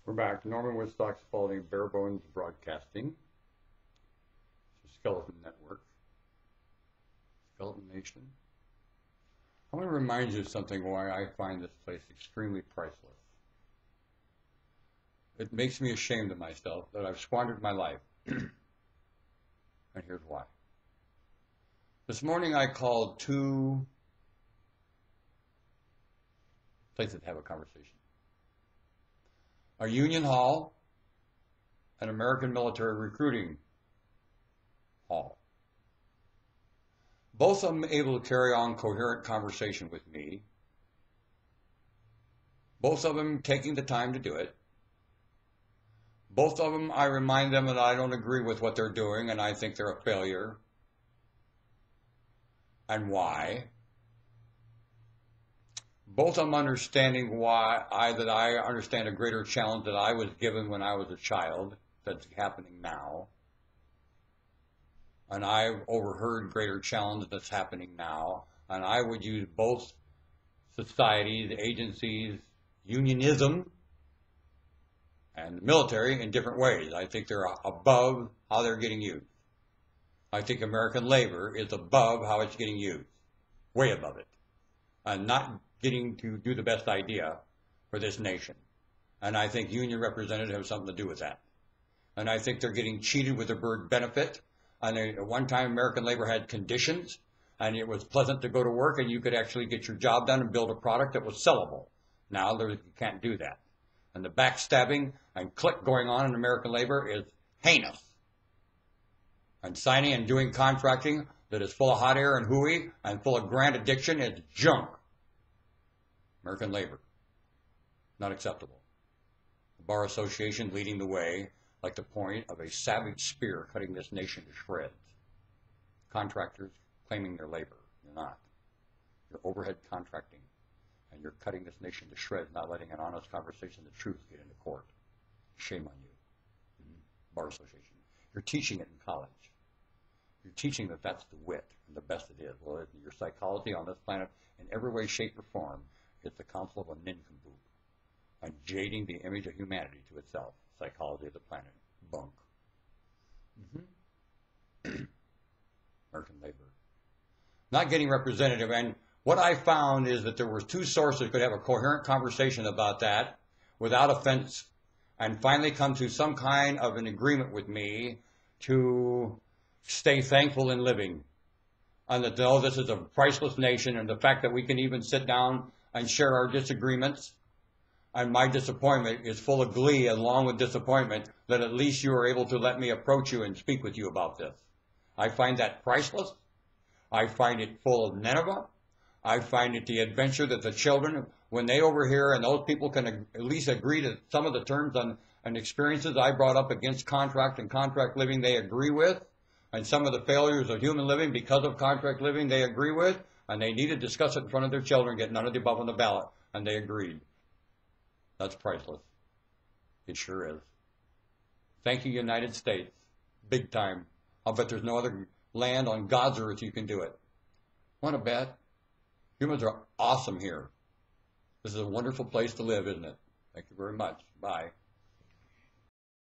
We're back. Norman Woodstock, Spalding, Bare Bones Broadcasting. It's a Skeleton Network. Skeleton Nation. I want to remind you of something why I find this place extremely priceless. It makes me ashamed of myself that I've squandered my life. And here's why. This morning I called two places to have a conversation. A union hall, an American military recruiting hall. Both of them able to carry on coherent conversation with me. Both of them taking the time to do it. Both of them, I remind them that I don't agree with what they're doing and I think they're a failure. And why. Both of them understanding why I understand a greater challenge that I was given when I was a child that's happening now. And I've overheard greater challenge that's happening now. And I would use both societies, agencies, unionism, and the military in different ways. I think they're above how they're getting used. I think American labor is above how it's getting used. Way above it. And not getting to do the best idea for this nation. And I think union representatives have something to do with that. And I think they're getting cheated with their bird benefit. And at one time, American labor had conditions, and it was pleasant to go to work, and you could actually get your job done and build a product that was sellable. Now, you can't do that. And the backstabbing and clique going on in American labor is heinous. And signing and doing contracting that is full of hot air and hooey and full of grant addiction is junk. American labor, not acceptable. The Bar Association leading the way like the point of a savage spear cutting this nation to shreds. Contractors claiming their labor. You're not. You're overhead contracting, and you're cutting this nation to shreds, not letting an honest conversation, the truth, get into court. Shame on you. Bar Association. You're teaching it in college. You're teaching that that's the wit and the best it is. Well, your psychology on this planet, in every way, shape, or form, is the counsel of a nincompoop and jading the image of humanity to itself. Psychology of the planet. Bunk. American labor. Not getting representative. And what I found is that there were two sources that could have a coherent conversation about that without offense and finally come to some kind of an agreement with me to stay thankful in living. And that, no, this is a priceless nation, and the fact that we can even sit down and share our disagreements. And my disappointment is full of glee along with disappointment that at least you are able to let me approach you and speak with you about this. I find that priceless. I find it full of Nineveh. I find it the adventure that the children, when they overhear and those people can at least agree to some of the terms and experiences I brought up against contract and contract living they agree with, and some of the failures of human living because of contract living they agree with, and they need to discuss it in front of their children, get none of the above on the ballot, and they agreed. That's priceless. It sure is. Thank you, United States. Big time. I'll bet there's no other land on God's earth you can do it. Want to bet? Humans are awesome here. This is a wonderful place to live, isn't it? Thank you very much. Bye.